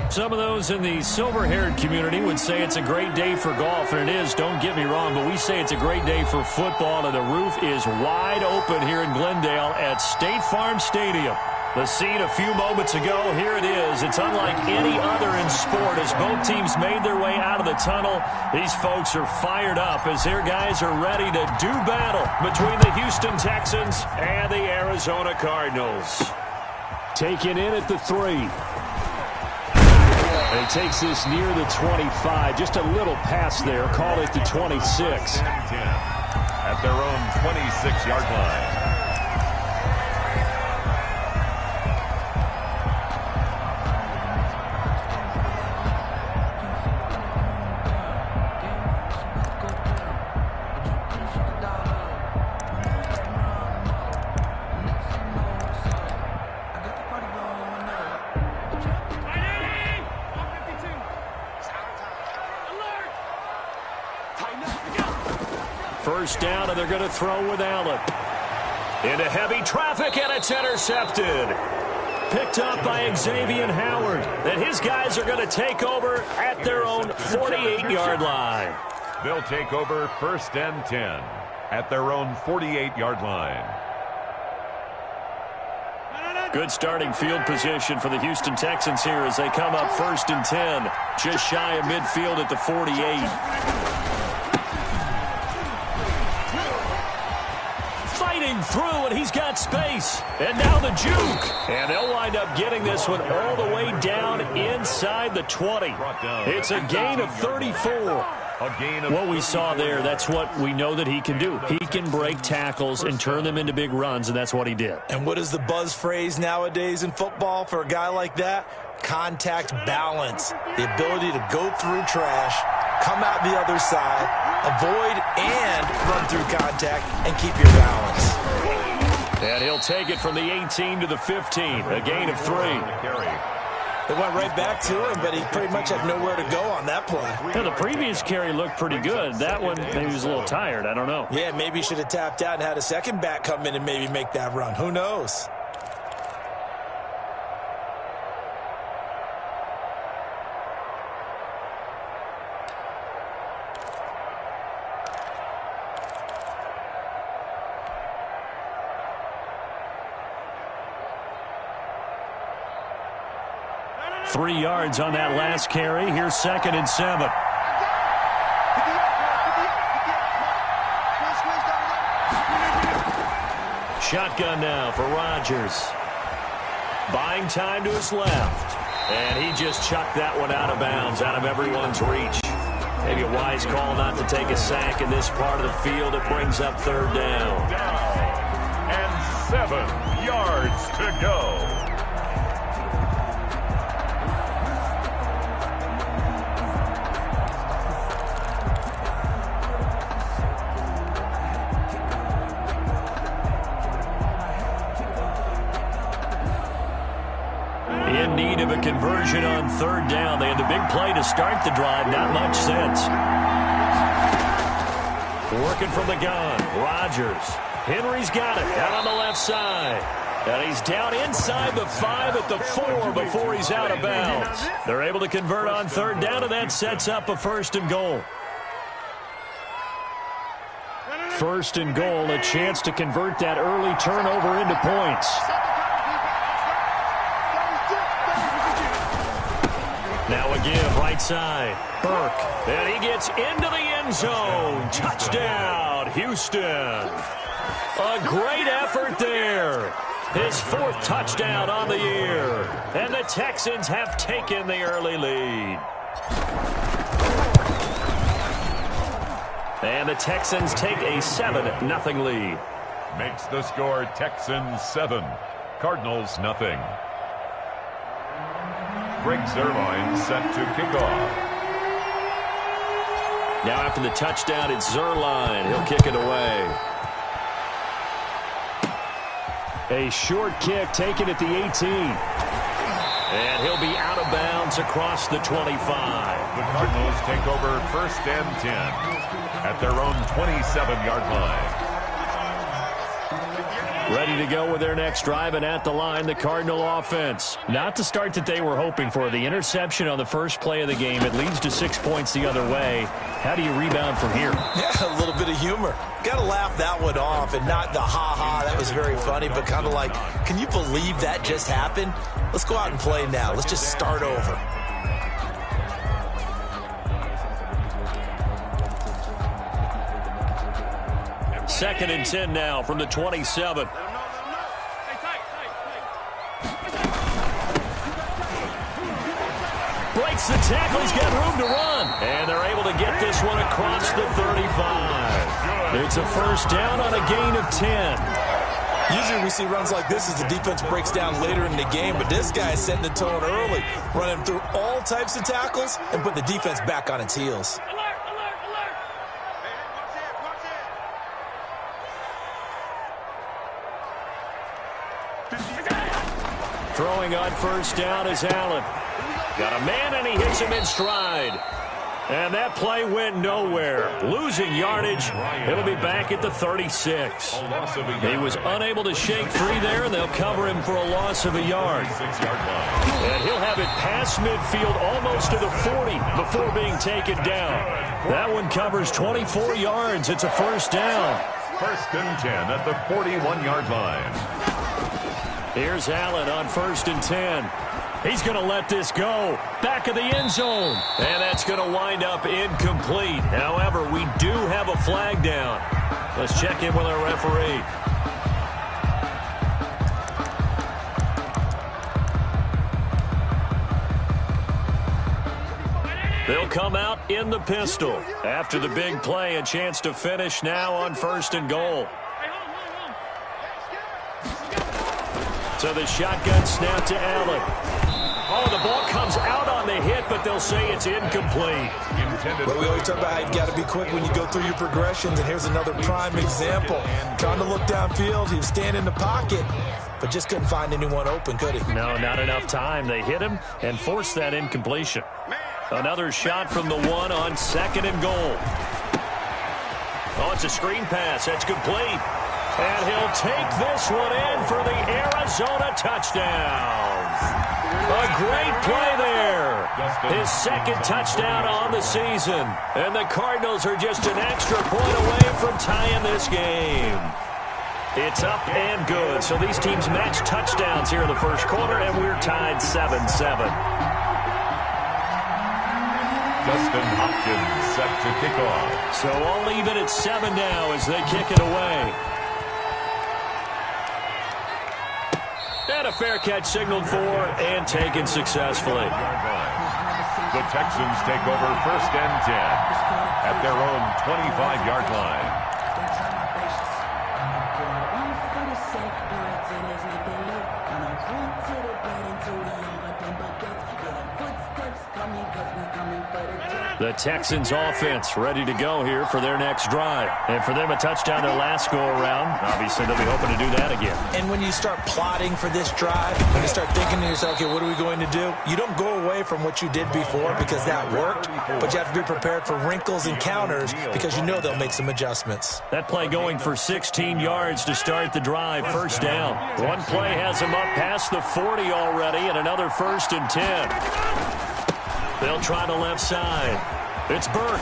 Some of those in the silver-haired community would say it's a great day for golf, and it is, don't get me wrong, but we say it's a great day for football, and the roof is wide open here in Glendale at State Farm Stadium. The scene a few moments ago, here it is. It's unlike any other in sport as both teams made their way out of the tunnel. These folks are fired up as their guys are ready to do battle between the Houston Texans and the Arizona Cardinals. Taken in at the 3. And he takes this near the 25. Just a little pass there. Call it the 26. At their own 26-yard line. First down, and they're going to throw with Allen. Into heavy traffic, and it's intercepted. Picked up by Xavier Howard. And his guys are going to take over at their own 48-yard line. They'll take over 1st and 10 at their own 48-yard line. Good starting field position for the Houston Texans here as they come up 1st and 10. Just shy of midfield at the 48. Through, and he's got space. And now the juke. And they'll wind up getting this one all the way down inside the 20. It's a gain of 34. What we saw there, that's what we know that he can do. He can break tackles and turn them into big runs, and that's what he did. And what is the buzz phrase nowadays in football for a guy like that? Contact balance. The ability to go through trash, come out the other side, avoid and run through contact, and keep your balance. And he'll take it from the 18 to the 15, a gain of 3. They went right back to him, but he pretty much had nowhere to go on that play. Yeah, the previous carry looked pretty good. That one, maybe he was a little tired. I don't know. Yeah, maybe he should have tapped out and had a second back come in and maybe make that run. Who knows? Three yards on that last carry. Here's 2nd and 7. Shotgun now for Rodgers. Buying time to his left. And he just chucked that one out of bounds, out of everyone's reach. Maybe a wise call not to take a sack in this part of the field. It brings up 3rd down. And 7 yards to go. In need of a conversion on 3rd down. They had the big play to start the drive. Not much sense. Working from the gun. Rodgers. Henry's got it. Out on the left side. And he's down inside the 5 at the 4 before he's out of bounds. They're able to convert on 3rd down, and that sets up a 1st and goal. 1st and goal, a chance to convert that early turnover into points. Now a give, right side. Burke. And he gets into the end zone. Touchdown, Houston. A great effort there. His 4th touchdown on the year. And the Texans have taken the early lead. And the Texans take a 7-0 lead. Makes the score Texans 7, Cardinals nothing. Greg Zuerlein set to kick off. Now after the touchdown, it's Zuerlein. He'll kick it away. A short kick taken at the 18. And he'll be out of bounds across the 25. The Cardinals take over 1st and 10 at their own 27-yard line. ready to go with their next drive, and at the line, the Cardinal offense. Not the start that they were hoping for. The interception on the first play of the game, it leads to 6 points the other way. How do you rebound from here? Yeah, a little bit of humor. Got to laugh that one off, and not the ha-ha, that was very funny, but kind of like, can you believe that just happened? Let's go out and play now. Let's just start over. Second and 10 now from the 27. Breaks the tackle. He's got room to run. And they're able to get this one across the 35. It's a first down on a gain of 10. Usually we see runs like this as the defense breaks down later in the game, but this guy is setting the tone early, running through all types of tackles and put the defense back on its heels. Throwing on first down is Allen. Got a man, and he hits him in stride. And that play went nowhere. Losing yardage. It'll be back at the 36. He was unable to shake free there, and they'll cover him for a loss of a yard. And he'll have it past midfield almost to the 40 before being taken down. That one covers 24 yards. It's a first down. First and 10 at the 41-yard line. Here's Allen on first and 10. He's going to let this go. Back of the end zone. And that's going to wind up incomplete. However, we do have a flag down. Let's check in with our referee. They'll come out in the pistol. After the big play, a chance to finish now on first and goal. So the shotgun snap to Allen. Oh, the ball comes out on the hit, but they'll say it's incomplete. But we always talk about how you've got to be quick when you go through your progressions, and here's another prime example. Trying to look downfield, he was standing in the pocket, but just couldn't find anyone open, could he? No, not enough time. They hit him and forced that incompletion. Another shot from the one on second and goal. Oh, it's a screen pass. That's complete. And he'll take this one in for the Arizona touchdown. A great play there. His second touchdown on the season. And the Cardinals are just an extra point away from tying this game. It's up and good. So these teams match touchdowns here in the first quarter, and we're tied 7-7. Justin Hopkins set to kick off. So all even at 7 now as they kick it away. And a fair catch signaled for and taken successfully. The Texans take over first and 10 at their own 25-yard line. The Texans offense ready to go here for their next drive. And for them, a touchdown their last go-around. Obviously, they'll be hoping to do that again. And when you start plotting for this drive, when you start thinking to yourself, okay, what are we going to do? You don't go away from what you did before because that worked, but you have to be prepared for wrinkles and counters because you know they'll make some adjustments. That play going for 16 yards to start the drive, first down. One play has them up past the 40 already, and another first and 10. They'll try the left side. It's Burke.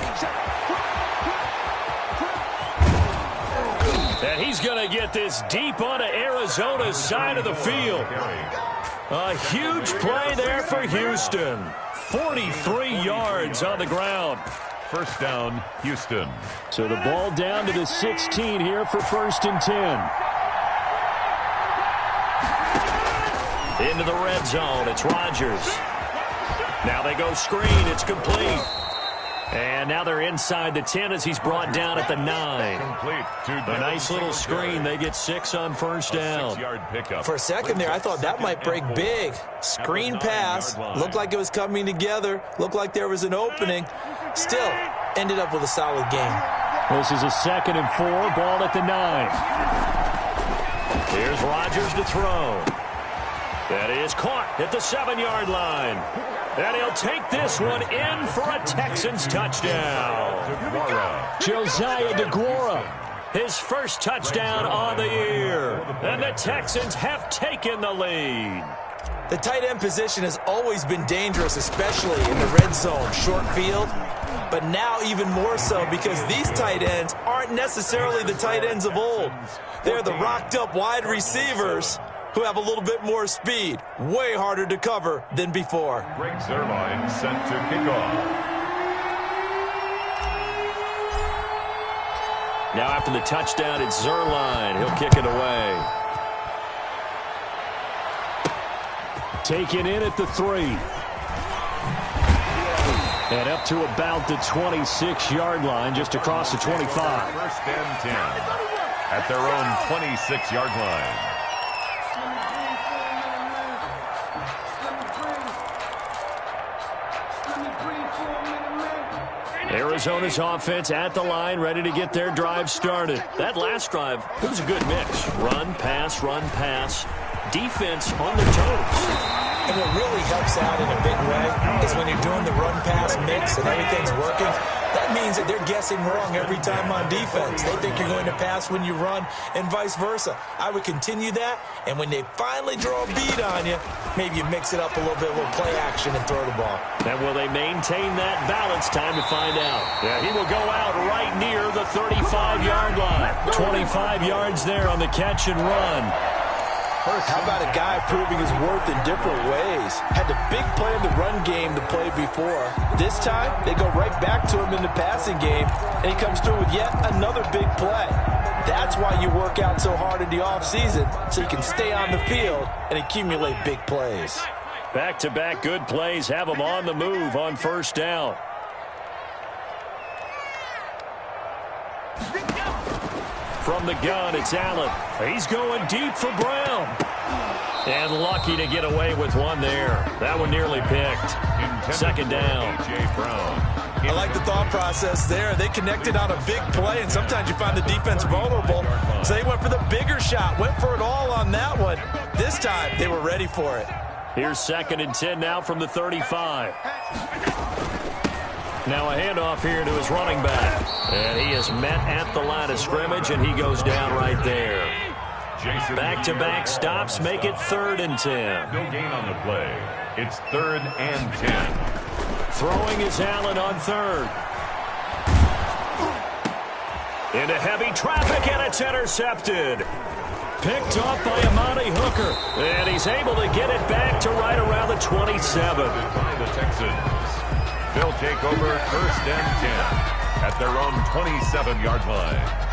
And he's going to get this deep onto Arizona's side of the field. A huge play there for Houston. 43 yards on the ground. First down, Houston. So the ball down to the 16 here for first and 10. Into the red zone. It's Rodgers. Now they go screen. It's complete. And now they're inside the 10 as he's brought down at the 9. A nice little screen. They get 6 on first down. For a second there, I thought that might break big. Screen pass. Looked like it was coming together. Looked like there was an opening. Still, ended up with a solid game. This is a 2nd and 4. Ball at the 9. Here's Rodgers to throw. That is caught at the 7-yard line. And he'll take this one in for a Texans touchdown. Josiah DeGuara. His first touchdown on the year. And the Texans have taken the lead. The tight end position has always been dangerous, especially in the red zone, short field. But now even more so because these tight ends aren't necessarily the tight ends of old. They're the rocked-up wide receivers who have a little bit more speed. Way harder to cover than before. Greg Zerline sent to kickoff. Now after the touchdown, it's Zerline. He'll kick it away. Taken in at the 3. And up to about the 26-yard line, just across the 25. First and 10 at their own 26-yard line. Arizona's offense at the line, ready to get their drive started. That last drive, it was a good mix. Run, pass, run, pass. Defense on their toes. And what really helps out in a big way is when you're doing the run-pass mix and everything's working, that means that they're guessing wrong every time on defense. They think you're going to pass when you run and vice versa. I would continue that, and when they finally draw a beat on you, maybe you mix it up a little bit, a little play action and throw the ball. And will they maintain that balance? Time to find out. Yeah, he will go out right near the 35-yard line. 25 yards there on the catch and run. How about a guy proving his worth in different ways? Had the big play in the run game to play before. This time, they go right back to him in the passing game, and he comes through with yet another big play. That's why you work out so hard in the offseason, so you can stay on the field and accumulate big plays. Back-to-back good plays have him on the move on first down. From the gun, it's Allen. He's going deep for Brown. And lucky to get away with one there. That one nearly picked. Second down. I like the thought process there. They connected on a big play, and sometimes you find the defense vulnerable. So they went for the bigger shot, went for it all on that one. This time, they were ready for it. Here's 2nd and 10 now from the 35. Now a handoff here to his running back. And he is met at the line of scrimmage, and he goes down right there. Back-to-back stops make it 3rd and 10. No gain on the play. It's 3rd and 10. Throwing is Allen on 3rd. Into heavy traffic, and it's intercepted. Picked off by Amani Hooker. And he's able to get it back to right around the 27. By the Texans. They'll take over 1st and 10 at their own 27-yard line.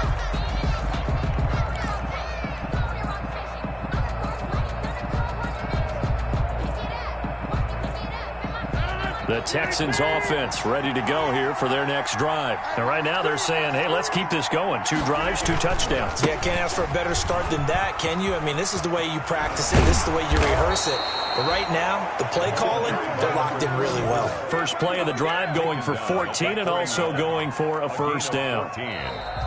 The Texans offense ready to go here for their next drive. And right now they're saying, hey, let's keep this going. 2 drives, 2 touchdowns. Yeah, can't ask for a better start than that, can you? I mean, this is the way you practice it. This is the way you rehearse it. But right now, the play calling, they're locked in really well. First play of the drive going for 14 and also going for a first down.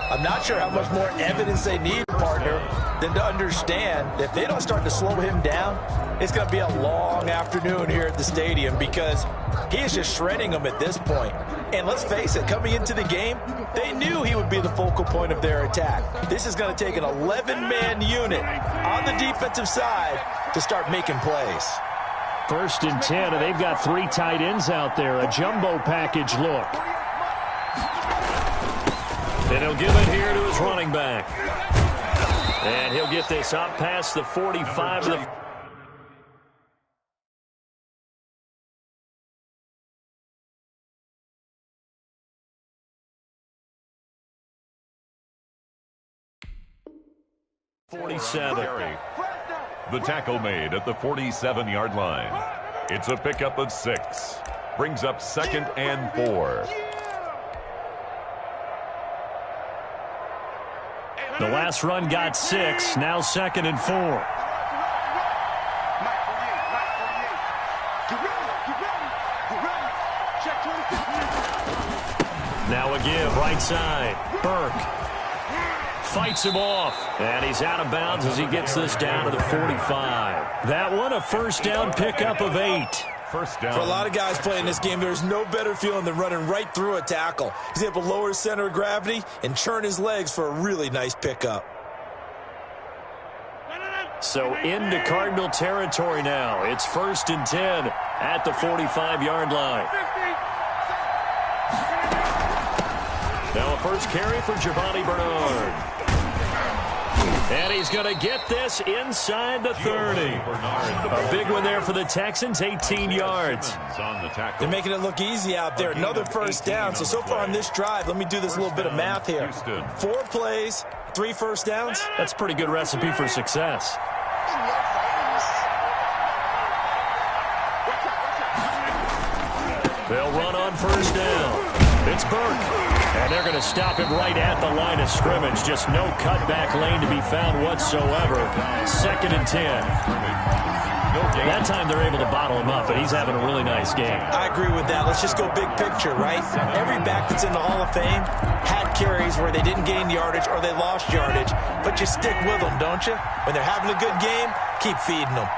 I'm not sure how much more evidence they need, partner, than to understand that if they don't start to slow him down, it's going to be a long afternoon here at the stadium because he is just shredding them at this point. And let's face it, coming into the game, they knew he would be the focal point of their attack. This is going to take an 11-man unit on the defensive side to start making plays. 1st and 10, and they've got 3 tight ends out there. A jumbo package look. And he'll give it here to his running back. And he'll get this up past the 45 to the... The tackle made at the 47-yard line. It's a pickup of 6. Brings up 2nd and 4. The last run got 6. Now 2nd and 4. Now a give right side. Burke fights him off, and he's out of bounds as he gets this down to the 45. That one a first down pickup of 8. First down. For a lot of guys playing this game, there's no better feeling than running right through a tackle. He's able to lower his center of gravity and churn his legs for a really nice pickup. So into Cardinal territory now. It's 1st and 10 at the 45-yard line. Now a first carry for Giovanni Bernard. And he's going to get this inside the 30. A big one there for the Texans, 18 yards. They're making it look easy out there. Another first down. So far on this drive, let me do this little bit of math here. 4 plays, 3 first downs. That's a pretty good recipe for success. They'll run on first down. It's Burke. And they're going to stop him right at the line of scrimmage. Just no cutback lane to be found whatsoever. 2nd and 10. That time they're able to bottle him up, but he's having a really nice game. I agree with that. Let's just go big picture, right? Every back that's in the Hall of Fame had carries where they didn't gain yardage or they lost yardage, but you stick with them, don't you? When they're having a good game, keep feeding them.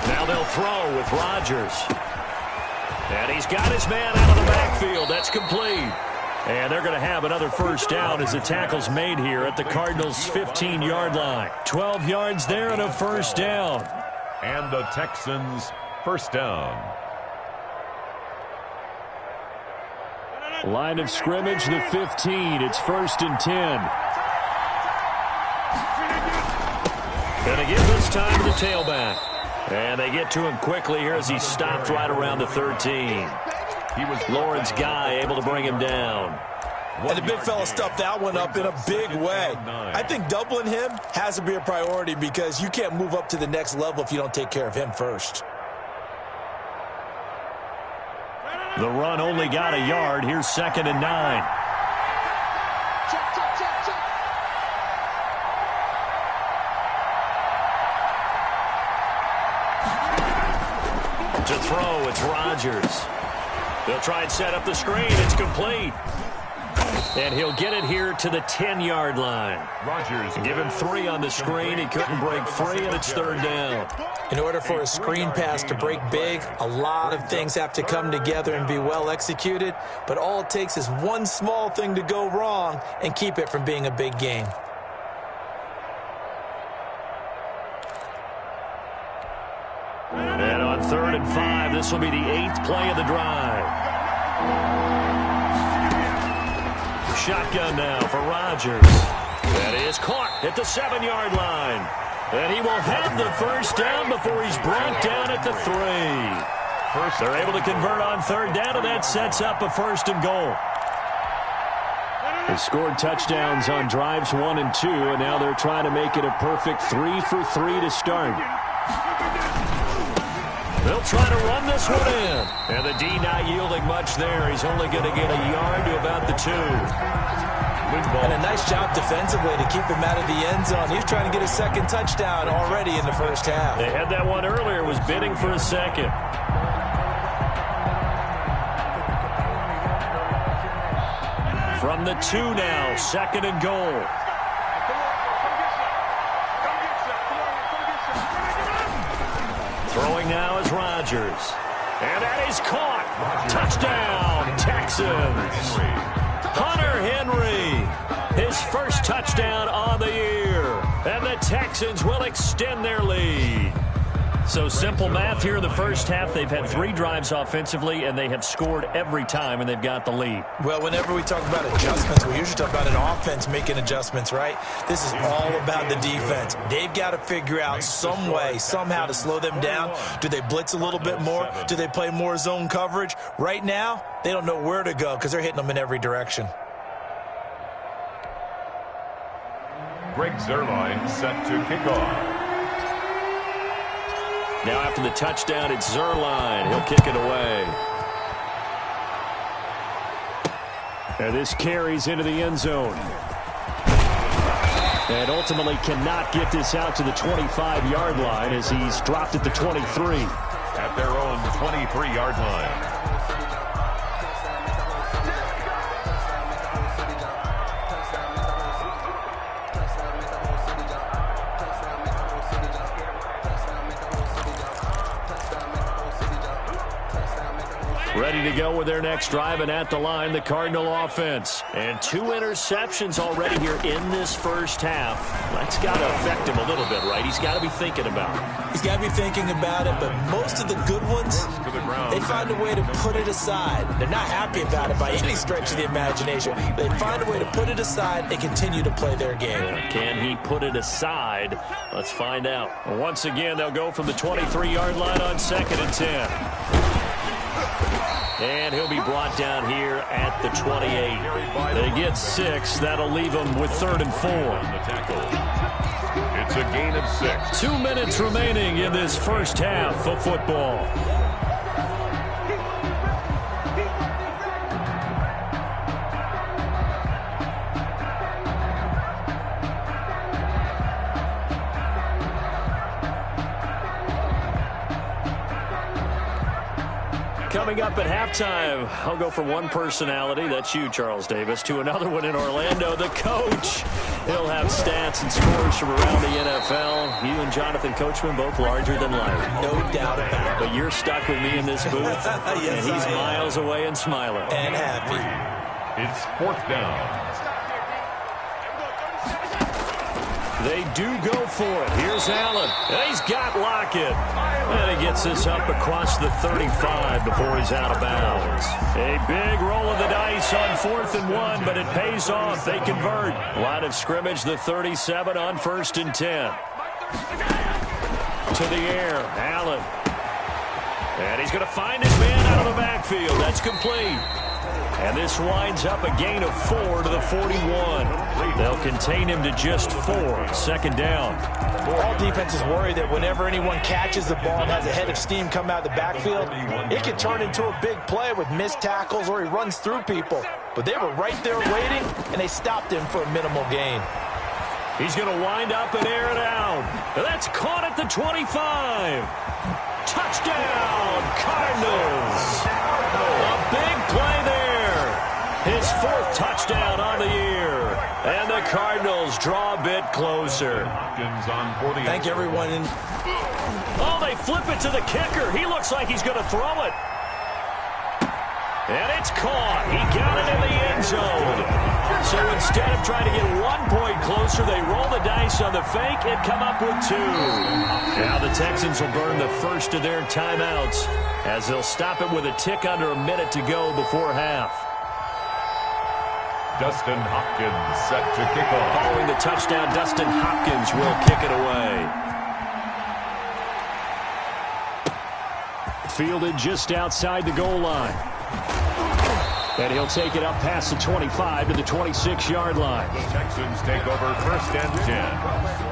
Now they'll throw with Rodgers. And he's got his man out of the backfield. That's complete. And they're going to have another first down as the tackle's made here at the Cardinals' 15-yard line. 12 yards there and a first down. And the Texans first down. Line of scrimmage, the 15. It's 1st and 10. Going to give this time to the tailback. And they get to him quickly here as he's stopped right around the 13. He was Lawrence Guy able to bring him down. And the big fella stuffed that one up in a big way. I think doubling him has to be a priority because you can't move up to the next level if you don't take care of him first. The run only got a yard. Here's 2nd and 9. To throw, it's Rodgers. They'll try and set up the screen. It's complete. And he'll get it here to the 10-yard line. Rodgers. Give him 3 on the screen. He couldn't break free, and it's 3rd down. In order for a screen pass to break big, a lot of things have to come together and be well executed. But all it takes is one small thing to go wrong and keep it from being a big game. And on 3rd and 5, this will be the 8th play of the drive. Shotgun now for Rodgers. That is caught at the 7-yard line. And he will have the first down before he's brought down at the 3. They're able to convert on 3rd down, and that sets up a 1st and goal. They scored touchdowns on drives 1 and 2, and now they're trying to make it a perfect 3 for 3 to start. They'll try to run this one in. And the D not yielding much there. He's only going to get a yard to about the 2. And a nice job defensively to keep him out of the end zone. He's trying to get a 2nd touchdown already in the first half. They had that one earlier, was bidding for a 2nd. From the 2 now, 2nd and goal. Throwing now is Rodgers. And that is caught. Touchdown, Texans. Hunter Henry, his first touchdown on the year. And the Texans will extend their lead. So simple math here in the first half. They've had 3 drives offensively, and they have scored every time, and they've got the lead. Well, whenever we talk about adjustments, we usually talk about an offense making adjustments, right? This is all about the defense. They've got to figure out some way, somehow to slow them down. Do they blitz a little bit more? Do they play more zone coverage? Right now, they don't know where to go because they're hitting them in every direction. Greg Zuerlein set to kick off. Now after the touchdown, it's Zuerlein. He'll kick it away. And this carries into the end zone. And ultimately cannot get this out to the 25-yard line as he's dropped at the 23. At their own 23-yard line. Ready to go with their next drive, and at the line, the Cardinal offense. And 2 interceptions already here in this first half. That's got to affect him a little bit, right? He's got to be thinking about it. He's got to be thinking about it, but most of the good ones, they find a way to put it aside. They're not happy about it by any stretch of the imagination. They find a way to put it aside and continue to play their game. Can he put it aside? Let's find out. Once again, they'll go from the 23-yard line on 2nd and 10. And he'll be brought down here at the 28. They get 6. That'll leave them with 3rd and 4. It's a gain of 6. 2 minutes remaining in this first half of football. Coming up at halftime, I'll go from one personality, that's you, Charles Davis, to another one in Orlando, the coach. He'll have stats and scores from around the NFL. You and Jonathan Coachman, both larger than life. No doubt about it. But you're stuck with me in this booth, yes, and he's miles away and smiling. And happy. It's 4th down. They do go for it. Here's Allen. And he's got Lockett. And he gets this up across the 35 before he's out of bounds. A big roll of the dice on 4th and 1, but it pays off. They convert. Line of scrimmage, the 37 on 1st and 10. To the air, Allen. And he's going to find his man out of the backfield. That's complete. And this winds up a gain of 4 to the 41. They'll contain him to just 4. 2nd down. All defenses worry that whenever anyone catches the ball and has a head of steam come out of the backfield, it can turn into a big play with missed tackles or he runs through people. But they were right there waiting, and they stopped him for a minimal gain. He's going to wind up and air it out. That's caught at the 25. Touchdown, Cardinals. A big play there. His 4th touchdown on the year. And the Cardinals draw a bit closer. Thank everyone. Oh, they flip it to the kicker. He looks like he's going to throw it. And it's caught. He got it in the end zone. So instead of trying to get 1 point closer, they roll the dice on the fake and come up with 2. Now the Texans will burn the first of their timeouts as they'll stop it with a tick under a minute to go before half. Dustin Hopkins set to kick off. Following the touchdown, Dustin Hopkins will kick it away. Fielded just outside the goal line. And he'll take it up past the 25 to the 26-yard line. The Texans take over 1st and 10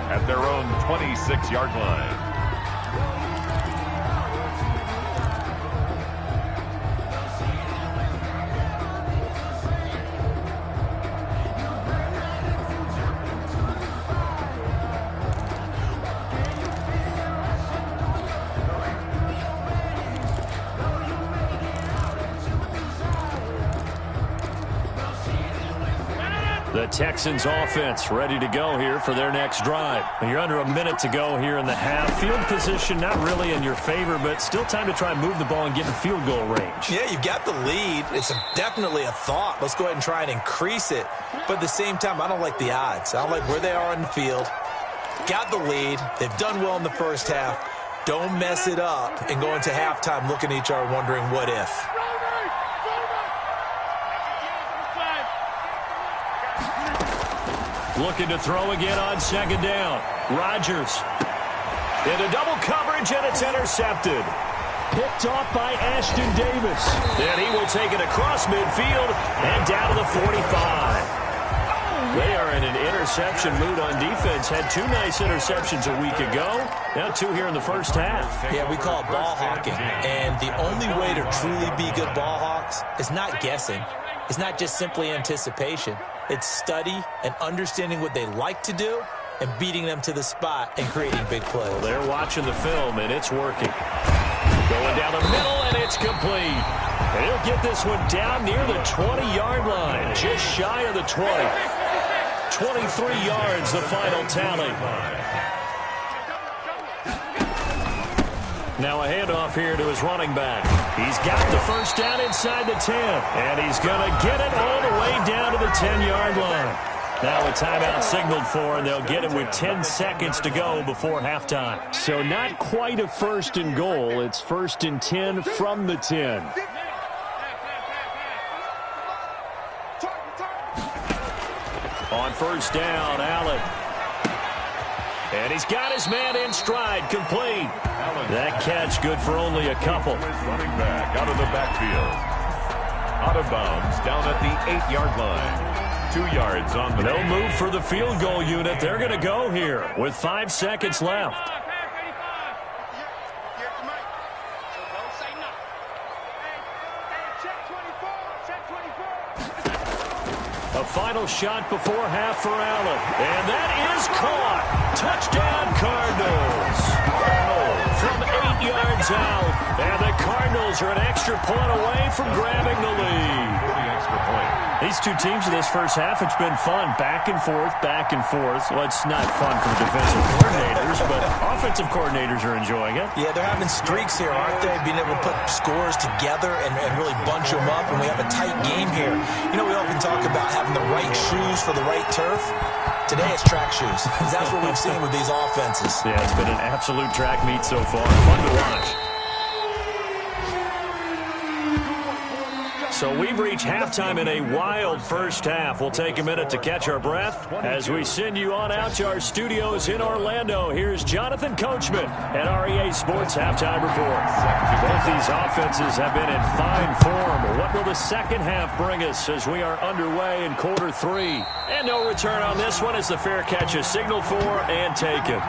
at their own 26-yard line. The Texans offense ready to go here for their next drive. You're under a minute to go here in the half. Field position not really in your favor, but still time to try and move the ball and get in field goal range. Yeah, you've got the lead. It's definitely a thought. Let's go ahead and try and increase it. But at the same time, I don't like the odds. I don't like where they are in the field. Got the lead. They've done well in the first half. Don't mess it up and go into halftime looking at each other wondering what if. Looking to throw again on 2nd down. Rodgers into double coverage, and it's intercepted. Picked off by Ashton Davis. And he will take it across midfield and down to the 45. They are in an interception mood on defense. Had 2 nice interceptions a week ago. Now 2 here in the first half. Yeah, we call it ball hawking. And the only way to truly be good ball hawks is not guessing. It's not just simply anticipation. It's study and understanding what they like to do and beating them to the spot and creating big plays. Well, they're watching the film, and it's working. Going down the middle, and it's complete. And he'll get this one down near the 20-yard line, just shy of the 20. 23 yards, the final tally. Now a handoff here to his running back. He's got the first down inside the 10, and he's going to get it all the way down to the 10-yard line. Now a timeout signaled for, and they'll get it with 10 seconds to go before halftime. So not quite a first and goal. It's first and 10 from the 10. On first down, Allen. And he's got his man in stride, complete. That catch good for only a couple. Running back out of the backfield. Out of bounds, down at the 8-yard line. 2 yards on the no move for the field goal unit. They're going to go here with 5 seconds left. A final shot before half for Allen. And that is caught. Touchdown, Cardinals. From 8 yards out. And the Cardinals are an extra point away from grabbing the lead. extra point. These two teams in this first half, it's been fun. Back and forth, back and forth. Well, it's not fun for the defensive coordinators, but offensive coordinators are enjoying it. Yeah, they're having streaks here, aren't they? Being able to put scores together and really bunch them up, and we have a tight game here. You know, we often talk about having the right shoes for the right turf. Today it's track shoes. That's what we've seen with these offenses. Yeah, it's been an absolute track meet so far. Fun to watch. So we've reached halftime in a wild first half. We'll take a minute to catch our breath as we send you on out to our studios in Orlando. Here's Jonathan Coachman at REA Sports Halftime Report. Both these offenses have been in fine form. What will the second half bring us as we are underway in quarter three? And no return on this one as the fair catch is signaled for and taken.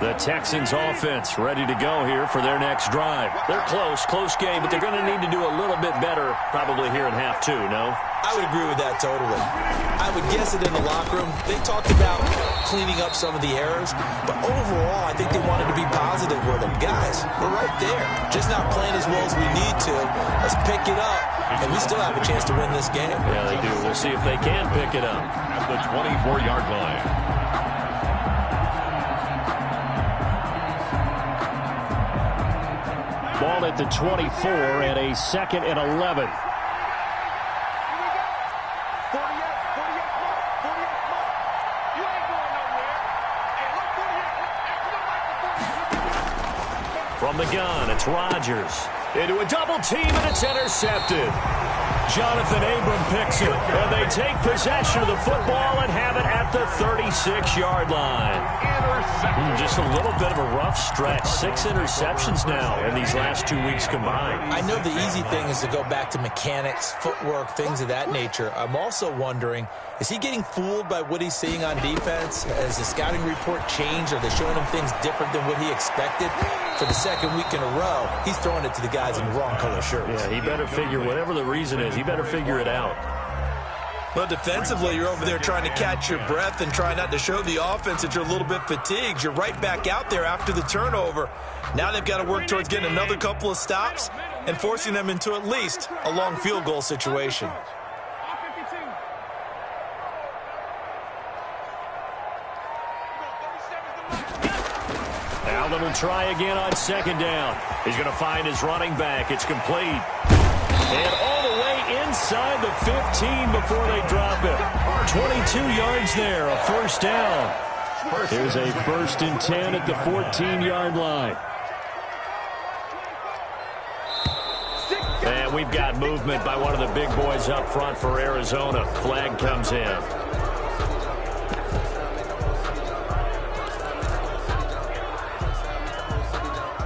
The Texans offense ready to go here for their next drive. They're close game, but they're going to need to do a little bit better probably here in half two, no? I would agree with that totally. I would guess it in the locker room. They talked about cleaning up some of the errors, but overall I think they wanted to be positive with them. Guys, we're right there. Just not playing as well as we need to. Let's pick it up, and we still have a chance to win this game. Yeah, they do. We'll see if they can pick it up. At the 24-yard line. Ball at the 24 and a 2nd and 11. From the gun, it's Rodgers. Into a double team, and it's intercepted. Jonathan Abram picks it, and they take possession of the football and have it at the 36-yard line. Just a little bit of a rough stretch. 6 interceptions now in these last 2 weeks combined. I know the easy thing is to go back to mechanics, footwork, things of that nature. I'm also wondering, is he getting fooled by what he's seeing on defense? Has the scouting report changed? Are they showing him things different than what he expected? For the second week in a row, he's throwing it to the guys in the wrong color shirts. Yeah, he better figure, whatever the reason is, he better figure it out. Well, defensively, you're over there trying to catch your breath and try not to show the offense that you're a little bit fatigued. You're right back out there after the turnover. Now they've got to work towards getting another couple of stops and forcing them into at least a long field goal situation. Allen will try again on 2nd down. He's going to find his running back. It's complete. And all the way inside the 15 before they drop it. 22 yards there, a first down. Here's a 1st and 10 at the 14-yard line. And we've got movement by one of the big boys up front for Arizona. Flag comes in.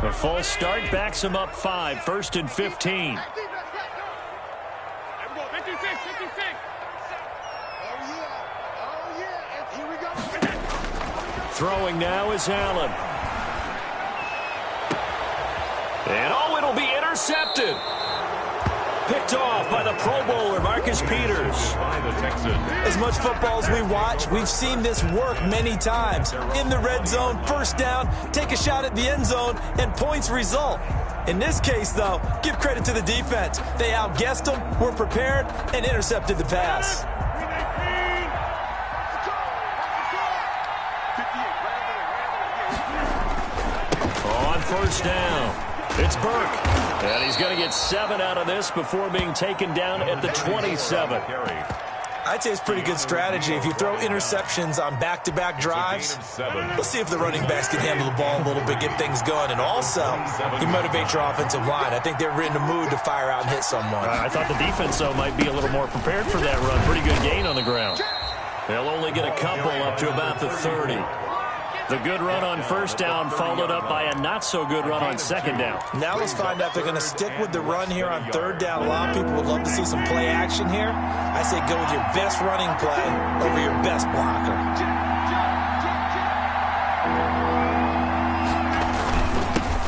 A false start backs him up 5, 1st and 15. Throwing now is Allen. And it'll be intercepted. Picked off by the Pro Bowler, Marcus Peters. By the Texans. As much football as we watch, we've seen this work many times. In the red zone, first down, take a shot at the end zone, and points result. In this case, though, give credit to the defense. They outguessed them, were prepared, and intercepted the pass. On first down, it's Burke. And he's going to get 7 out of this before being taken down at the 27. I'd say it's pretty good strategy. If you throw interceptions on back-to-back drives, let's see if the running backs can handle the ball a little bit, get things going. And also, you motivate your offensive line. I think they're in the mood to fire out and hit someone. I thought the defense, though, might be a little more prepared for that run. Pretty good gain on the ground. They'll only get a couple up to about the 30. The good run on first down followed up by a not-so-good run on second down. Now let's find out if they're going to stick with the run here on third down. A lot of people would love to see some play action here. I say go with your best running play over your best blocker.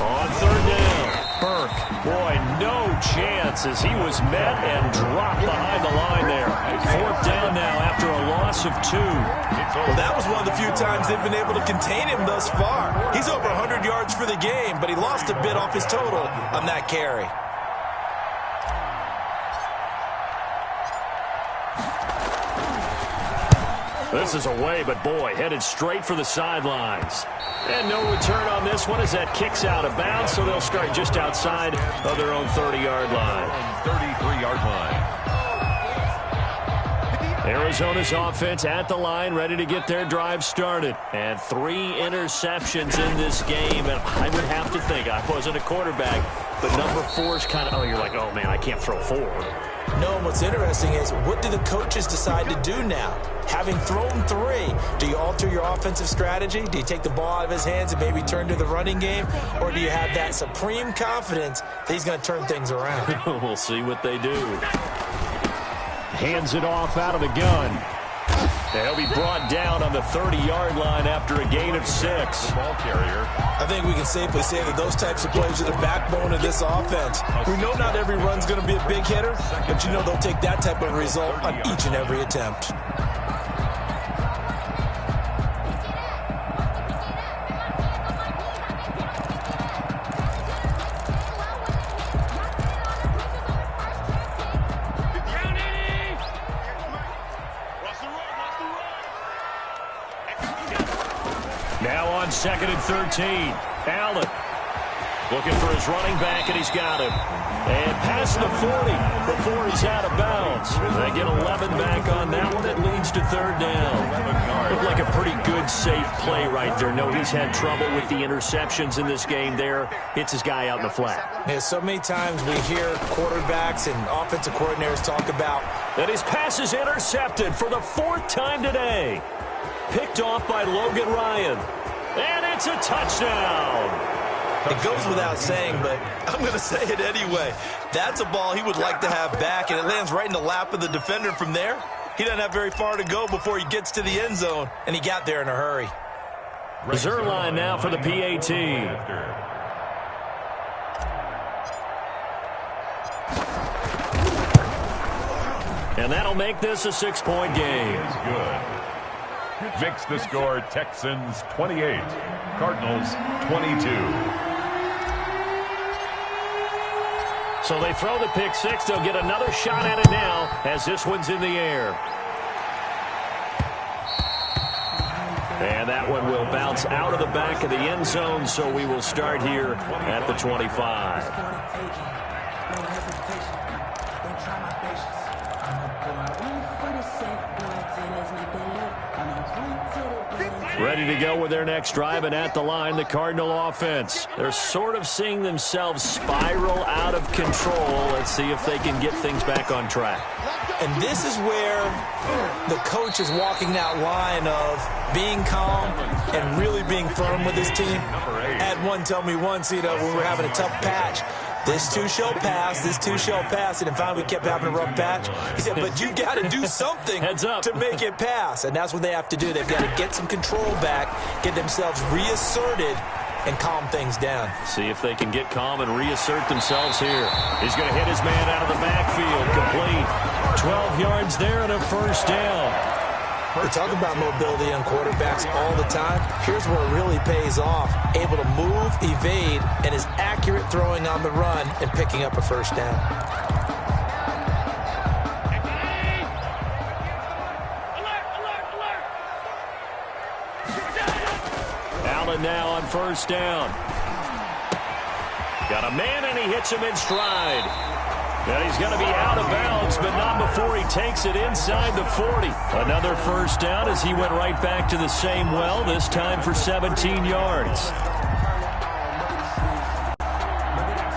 On third down, Burke. Boy, no chance as he was met and dropped behind the line there. Fourth down now after a loss of 2. Well, that was one of the few times they've been able to contain him thus far. He's over 100 yards for the game, but he lost a bit off his total on that carry. This is away, but boy, headed straight for the sidelines. And no return on this one as that kicks out of bounds, so they'll start just outside of their own 30-yard line. 33-yard line. Arizona's offense at the line, ready to get their drive started. And 3 interceptions in this game. And I would have to think, I wasn't a quarterback, but number 4 is kind of, you're like, oh, man, I can't throw 4. No, and what's interesting is, what do the coaches decide to do now? Having thrown 3, do you alter your offensive strategy? Do you take the ball out of his hands and maybe turn to the running game? Or do you have that supreme confidence that he's going to turn things around? We'll see what they do. Hands it off out of the gun. They'll be brought down on the 30-yard line after a gain of 6. Ball carrier. I think we can safely say that those types of plays are the backbone of this offense. We know not every run's going to be a big hitter, but you know they'll take that type of result on each and every attempt. Now on 2nd and 13. Allen looking for his running back, and he's got him. And past the 40 before he's out of bounds. They get 11 back on that one. It leads to third down. Looked like a pretty good, safe play right there. No, he's had trouble with the interceptions in this game there. Hits his guy out in the flat. Yeah, so many times we hear quarterbacks and offensive coordinators talk about that his pass is intercepted for the 4th time today. Picked off by Logan Ryan. And it's a touchdown. It goes without saying, but I'm going to say it anyway. That's a ball he would like to have back, and it lands right in the lap of the defender from there. He doesn't have very far to go before he gets to the end zone, and he got there in a hurry. Zerline now for the PAT. And that'll make this a 6-point game. Good. Makes the score Texans 28, Cardinals 22. So they throw the pick 6. They'll get another shot at it now as this one's in the air. And that one will bounce out of the back of the end zone, so we will start here at the 25. Ready to go with their next drive, and at the line, the Cardinal offense. They're sort of seeing themselves spiral out of control. Let's see if they can get things back on track. And this is where the coach is walking that line of being calm and really being firm with his team. Had one tell me once, when we were having a tough patch, this too shall pass, this too shall pass. And finally we kept having a rough patch. He said, but you got to do something to make it pass. And that's what they have to do. They've got to get some control back, get themselves reasserted, and calm things down. See if they can get calm and reassert themselves here. He's going to hit his man out of the backfield. Complete. 12 yards there and a first down. We talk about mobility on quarterbacks all the time. Here's where it really pays off. Able to move, evade, and is accurate throwing on the run and picking up a first down. Allen now on first down. Got a man, and he hits him in stride. And he's going to be out of bounds, but not before he takes it inside the 40. Another first down as he went right back to the same well, this time for 17 yards.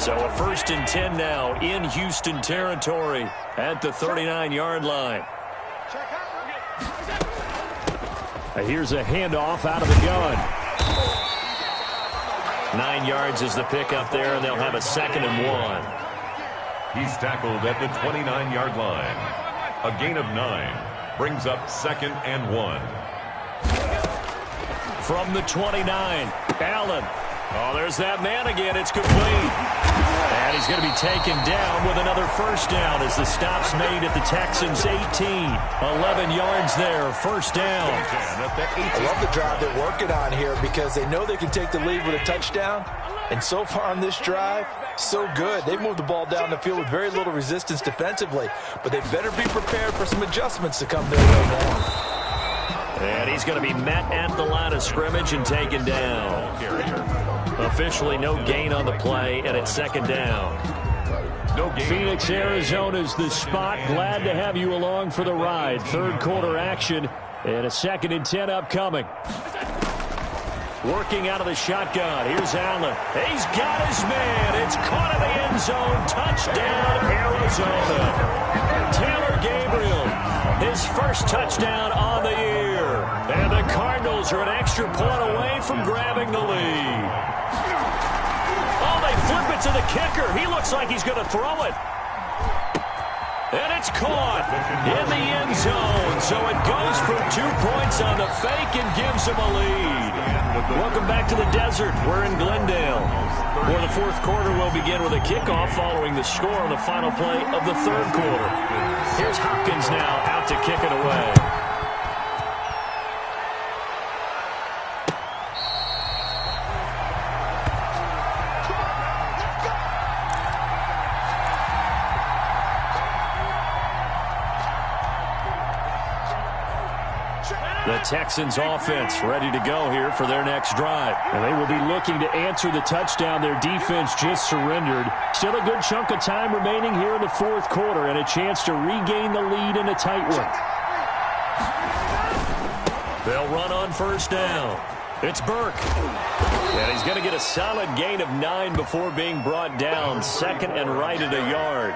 So a 1st and 10 now in Houston territory at the 39-yard line. Here's a handoff out of the gun. 9 yards is the pickup there, and they'll have a 2nd and 1. He's tackled at the 29-yard line. A gain of 9 brings up 2nd and 1. From the 29, Allen. Oh, there's that man again. It's complete. And he's going to be taken down with another first down as the stop's made at the Texans' 18. 11 yards there, first down. I love the drive they're working on here because they know they can take the lead with a touchdown. And so far on this drive, so good. They've moved the ball down the field with very little resistance defensively. But they better be prepared for some adjustments to come their way now. And he's going to be met at the line of scrimmage and taken down. Officially no gain on the play, and it's 2nd down. Phoenix, Arizona's the spot. Glad to have you along for the ride. 3rd quarter action, and a 2nd and 10 upcoming. Working out of the shotgun. Here's Allen. He's got his man. It's caught in the end zone. Touchdown, Arizona. Taylor Gabriel, his first touchdown on the year. And the Cardinals are an extra point away from grabbing the lead. Oh, they flip it to the kicker. He looks like he's going to throw it. And it's caught in the end zone. So it goes for 2 points on the fake and gives him a lead. Welcome back to the desert. We're in Glendale, where the 4th quarter will begin with a kickoff following the score on the final play of the 3rd quarter. Here's Hopkins now out to kick it away. The Texans offense ready to go here for their next drive. And they will be looking to answer the touchdown their defense just surrendered. Still a good chunk of time remaining here in the 4th quarter and a chance to regain the lead in a tight one. They'll run on first down. It's Burke. And he's going to get a solid gain of 9 before being brought down. 2nd and right at a yard.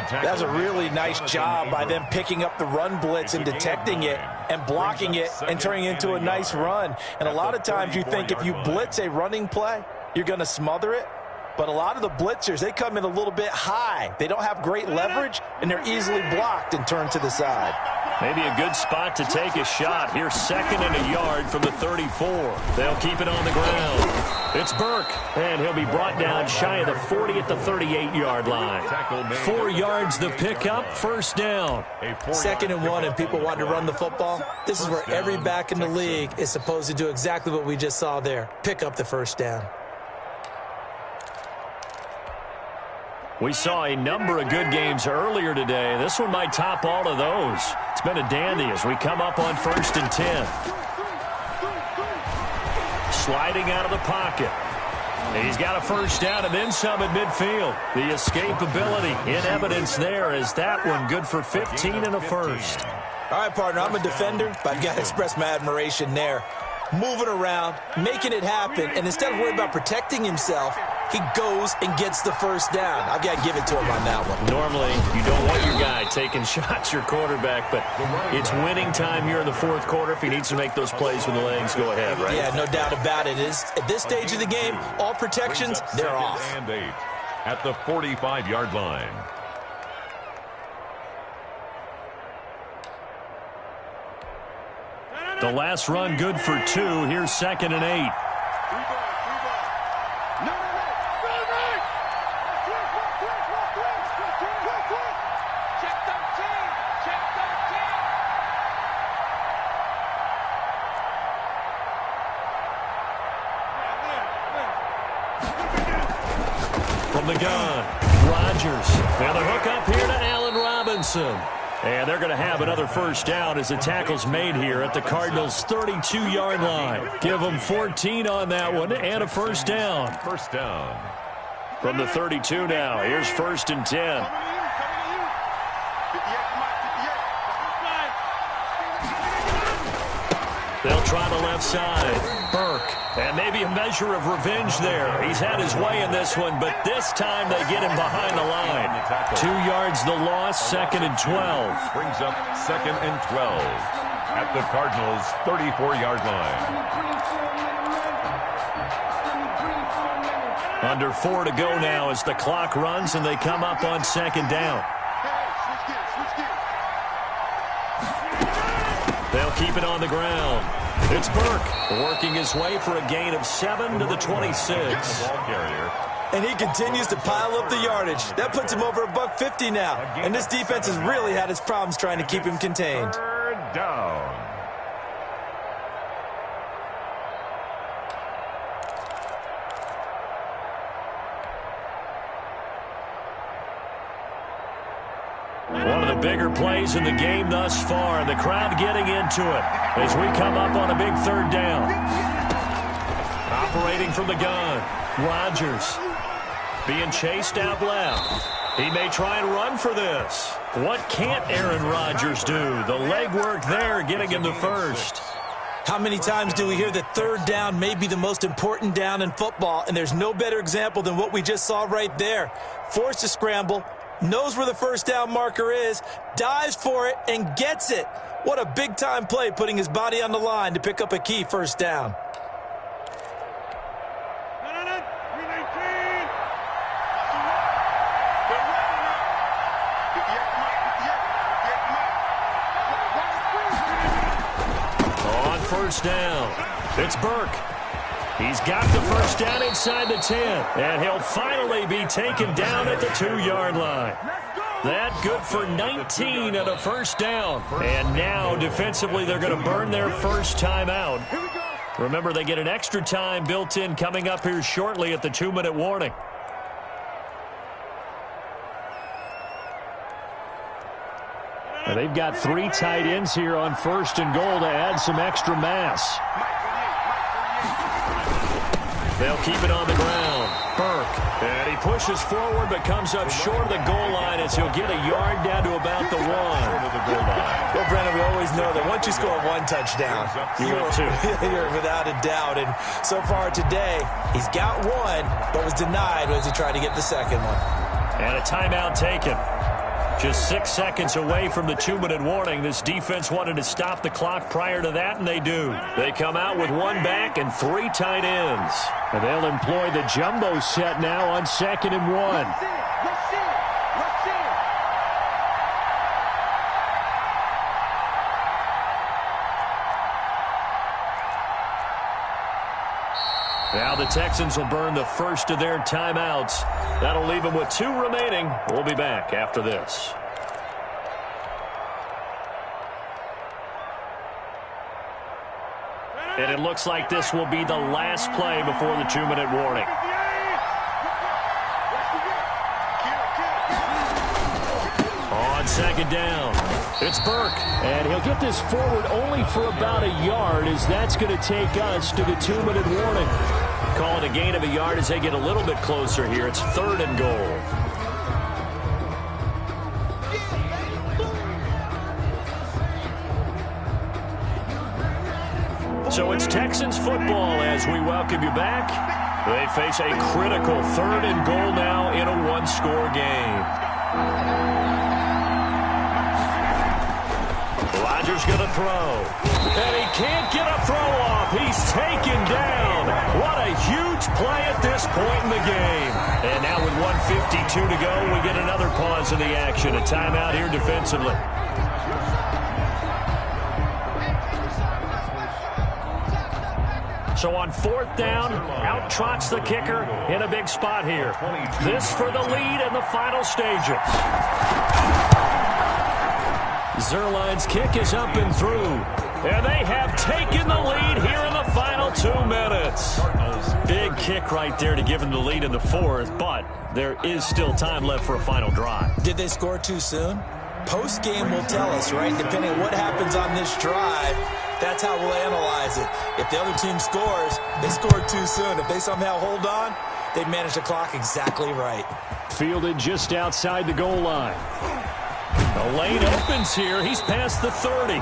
That's a really nice job by them picking up the run blitz and detecting it and blocking it and turning it into a nice run. And a lot of times you think if you blitz a running play, you're going to smother it. But a lot of the blitzers, they come in a little bit high. They don't have great leverage, and they're easily blocked and turned to the side. Maybe a good spot to take a shot. Here's 2nd and a yard from the 34. They'll keep it on the ground. It's Burke, and he'll be brought down shy of the 40 at the 38-yard line. 4 yards the pickup, first down. 2nd and 1, and people want to run the football. This is where every back in the league is supposed to do exactly what we just saw there. Pick up the first down. We saw a number of good games earlier today. This one might top all of those. It's been a dandy as we come up on 1st and 10. Sliding out of the pocket. He's got a first down and then some at midfield. The escapability in evidence there as that one good for 15 and a first. All right, partner, I'm a defender, but I've got to express my admiration there. Moving around, making it happen, and instead of worrying about protecting himself, he goes and gets the first down. I've got to give it to him on that one. Normally, you don't want your guy taking shots, your quarterback, but it's winning time here in the 4th quarter. If he needs to make those plays with the legs, go ahead, right? Yeah, no doubt about it. At this stage of the game, all protections, they're off. And 8 at the 45-yard line. The last run good for 2. Here's 2nd and 8. the gun. Rodgers. And the hook up here to Allen Robinson. And they're going to have another first down as the tackle's made here at the Cardinals' 32-yard line. Give them 14 on that one and a first down. First down. From the 32 now, here's 1st and 10. They'll try the left side. Burke. And maybe a measure of revenge there. He's had his way in this one, but this time they get him behind the line. 2 yards the loss, 2nd and 12. Brings up 2nd and 12 at the Cardinals' 34-yard line. Under 4 to go now as the clock runs and they come up on 2nd down. They'll keep it on the ground. It's Burke working his way for a gain of 7 to the 26. And he continues to pile up the yardage. That puts him over $150 now. And this defense has really had its problems trying to keep him contained. Third down. One of the bigger plays in the game thus far, and the crowd getting into it as we come up on a big 3rd down. Operating from the gun, Rodgers being chased out left. He may try and run for this. What can't Aaron Rodgers do? The legwork there getting him the first. How many times do we hear that 3rd down may be the most important down in football, and there's no better example than what we just saw right there. Forced to scramble, knows where the first down marker is, dives for it, and gets it. What a big-time play, putting his body on the line to pick up a key first down. On first down, it's Burke. He's got the first down inside the 10, and he'll finally be taken down at the 2-yard line. That good for 19 and a first down. And now, defensively, they're going to burn their first time out. Remember, they get an extra time built in coming up here shortly at the 2-minute warning. And they've got 3 tight ends here on 1st and goal to add some extra mass. They'll keep it on the ground. Burke. And he pushes forward but comes up short of the goal line as he'll get a yard down to about the 1. Well, Brandon, we always know that once you score 1 touchdown, you're without a doubt. And so far today, he's got 1, but was denied as he tried to get the 2nd one. And a timeout taken. Just 6 seconds away from the 2-minute warning. This defense wanted to stop the clock prior to that, and they do. They come out with 1 back and 3 tight ends. And they'll employ the jumbo set now on 2nd and 1. Now the Texans will burn the first of their timeouts. That'll leave them with 2 remaining. We'll be back after this. And it looks like this will be the last play before the 2-minute warning. On 2nd down, it's Burke. And he'll get this forward only for about a yard, as that's going to take us to the 2-minute warning. Call it a gain of a yard as they get a little bit closer here. It's 3rd and goal. So it's Texans football as we welcome you back. They face a critical 3rd and goal now in a 1-score game. Rodgers going to throw. And he can't get a throw off. He's taken down. What a huge play at this point in the game. And now with 1:52 to go, we get another pause in the action. A timeout here defensively. So on 4th down, out trots the kicker in a big spot here. This for the lead in the final stages. Zerline's kick is up and through. And they have taken the lead here in the final 2 minutes. Big kick right there to give them the lead in the fourth, but there is still time left for a final drive. Did they score too soon? Post-game will tell us, right? Depending on what happens on this drive, that's how we'll analyze it. If the other team scores, they scored too soon. If they somehow hold on, they manage the clock exactly right. Fielded just outside the goal line. The lane opens here. He's past the 30.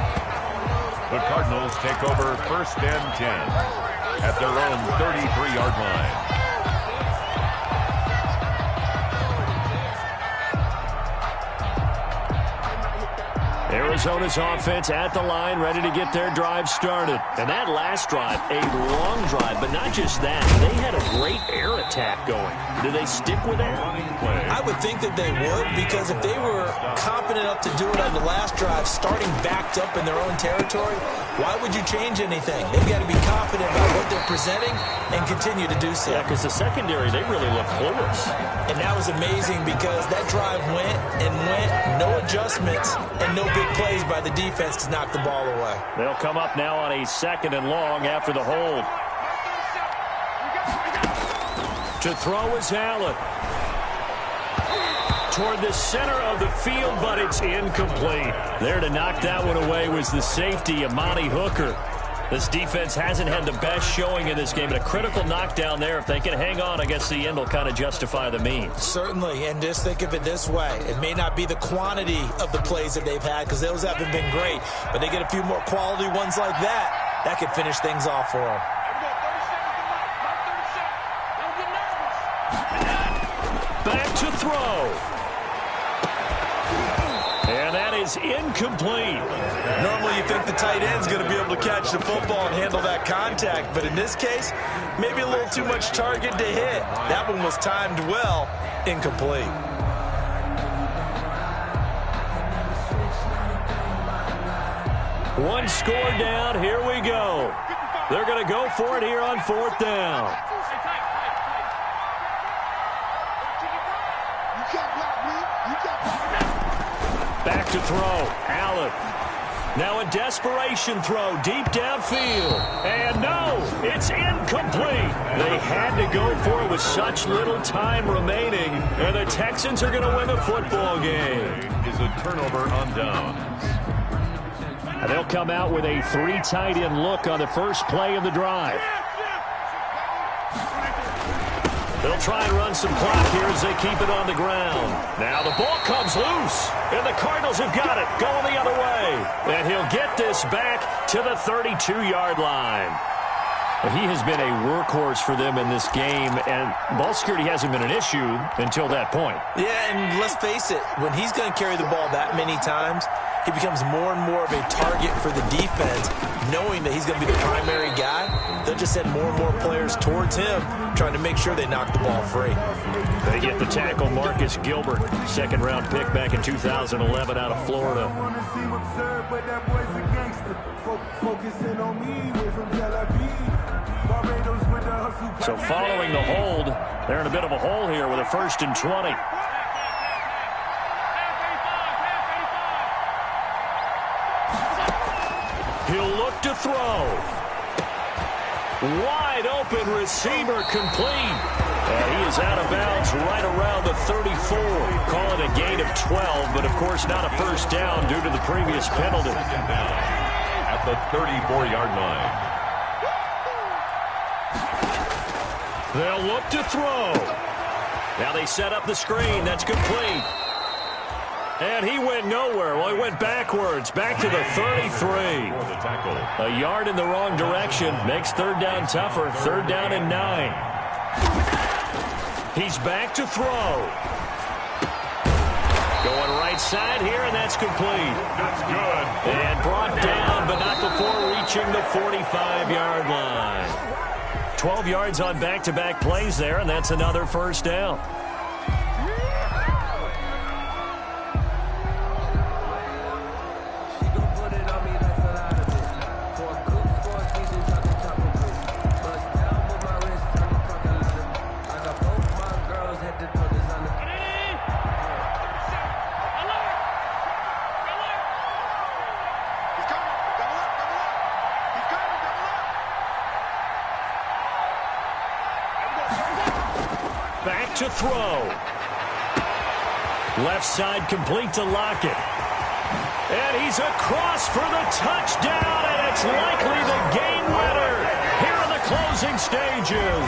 The Cardinals take over 1st and 10 at their own 33-yard line. Arizona's offense at the line, ready to get their drive started. And that last drive, a long drive, but not just that. They had a great air attack going. Do they stick with that? I would think that they would, because if they were competent enough to do it on the last drive, starting backed up in their own territory, why would you change anything? They've got to be confident about what they're presenting and continue to do so. Yeah, because the secondary, they really look clueless. And that was amazing because that drive went and went, no adjustments, and no big plays by the defense to knock the ball away. They'll come up now on a 2nd and long after the hold. To throw is Allen. Toward the center of the field, but it's incomplete. There to knock that one away was the safety, Amani Hooker. This defense hasn't had the best showing in this game, but a critical knockdown there. If they can hang on, I guess the end will kind of justify the means. Certainly, and just think of it this way. It may not be the quantity of the plays that they've had, because those haven't been great, but they get a few more quality ones like that. That could finish things off for them. Back to throw. And that is incomplete. Normally you think the tight end's going to be able to catch the football and handle that contact, but in this case, maybe a little too much target to hit. That one was timed well, incomplete. One score down, here we go. They're going to go for it here on 4th down. Back to throw, Allen. Now a desperation throw deep downfield. And no, it's incomplete. They had to go for it with such little time remaining. And the Texans are going to win the football game. Is a turnover on downs. And they'll come out with a 3 tight end look on the first play of the drive. They'll try and run some clock here as they keep it on the ground. Now the ball comes loose, and the Cardinals have got it going the other way. And he'll get this back to the 32-yard line. He has been a workhorse for them in this game, and ball security hasn't been an issue until that point. Yeah, and let's face it, when he's going to carry the ball that many times, he becomes more and more of a target for the defense, knowing that he's going to be the primary guy. They'll just send more and more players towards him, trying to make sure they knock the ball free. They get the tackle, Marcus Gilbert, 2nd-round pick back in 2011 out of Florida. So following the hold, they're in a bit of a hole here with a 1st and 20. He'll look to throw. Wide open receiver complete. And he is out of bounds right around the 34. Call it a gain of 12, but of course not a first down due to the previous penalty. At the 34-yard line. They'll look to throw. Now they set up the screen. That's complete. And he went nowhere. Well, he went backwards, back to the 33. A yard in the wrong direction. Makes 3rd down tougher. 3rd down and 9. He's back to throw. Going right side here, and that's complete. That's good. And brought down, but not before reaching the 45-yard line. 12 yards on back-to-back plays there, and that's another first down. to throw. Left side complete to Lockett. And he's across for the touchdown, and it's likely the game winner here in the closing stages.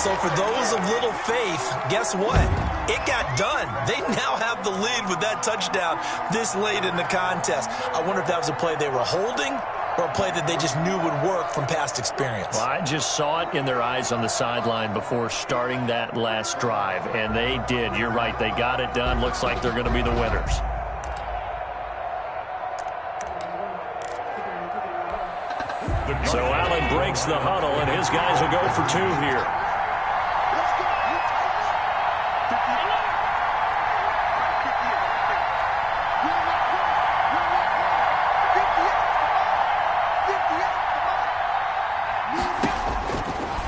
So for those of little faith, guess what? It got done. They now have the lead with that touchdown this late in the contest. I wonder if that was a play they were holding or a play that they just knew would work from past experience. Well, I just saw it in their eyes on the sideline before starting that last drive, and they did. You're right. They got it done. Looks like they're going to be the winners. So Allen breaks the huddle, and his guys will go for two here.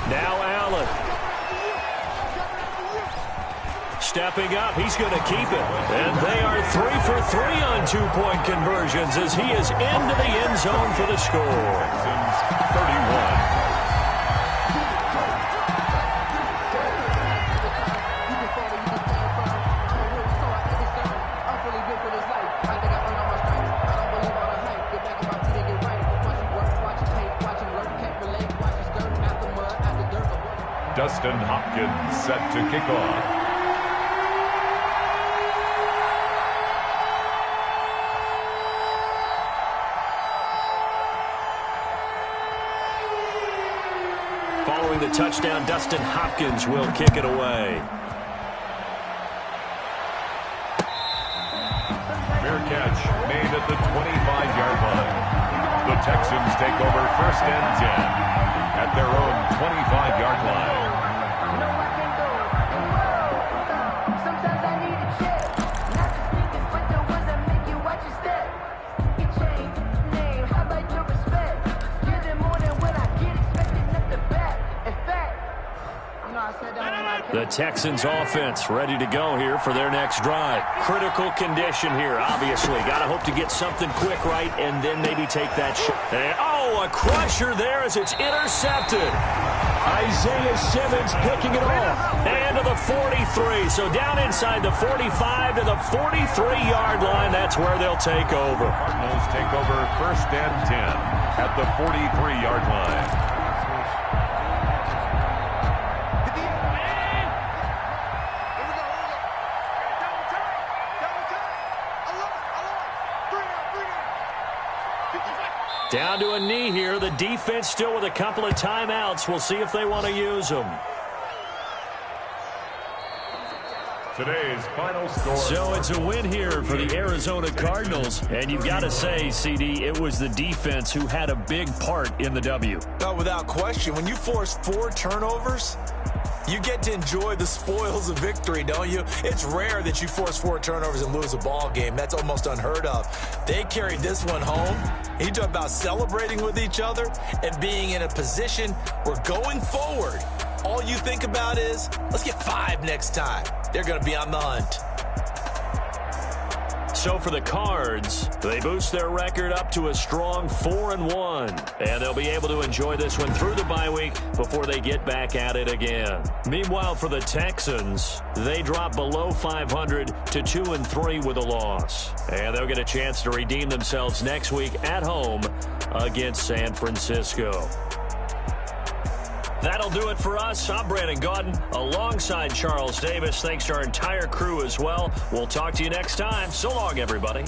Now Allen. Stepping up, he's going to keep it. And they are 3 for 3 on two-point conversions as he is into the end zone for the score. 31. Dustin Hopkins set to kick off. Following the touchdown, Dustin Hopkins will kick it away. Fair catch made at the 25-yard line. The Texans take over 1st and 10 at their own 25-yard line. The Texans offense ready to go here for their next drive. Critical condition here, obviously. Got to hope to get something quick right and then maybe take that shot. And, oh, a crusher there as it's intercepted. Isaiah Simmons picking it off. And to the 43. So down inside the 45 to the 43-yard line. That's where they'll take over. Cardinals take over 1st and 10 at the 43-yard line. Down to a knee here. The defense still with a couple of timeouts. We'll see if they want to use them. Today's final score. So it's a win here for the Arizona Cardinals. And you've got to say, CD, it was the defense who had a big part in the W. No, without question. When you force 4 turnovers, you get to enjoy the spoils of victory, don't you? It's rare that you force 4 turnovers and lose a ball game. That's almost unheard of. They carried this one home. You talk about celebrating with each other and being in a position where going forward, all you think about is, let's get 5 next time. They're going to be on the hunt. So for the Cards, they boost their record up to a strong 4-1. And they'll be able to enjoy this one through the bye week before they get back at it again. Meanwhile, for the Texans, they drop below 500 to 2-3 with a loss. And they'll get a chance to redeem themselves next week at home against San Francisco. That'll do it for us. I'm Brandon Gaudin alongside Charles Davis. Thanks to our entire crew as well. We'll talk to you next time. So long, everybody.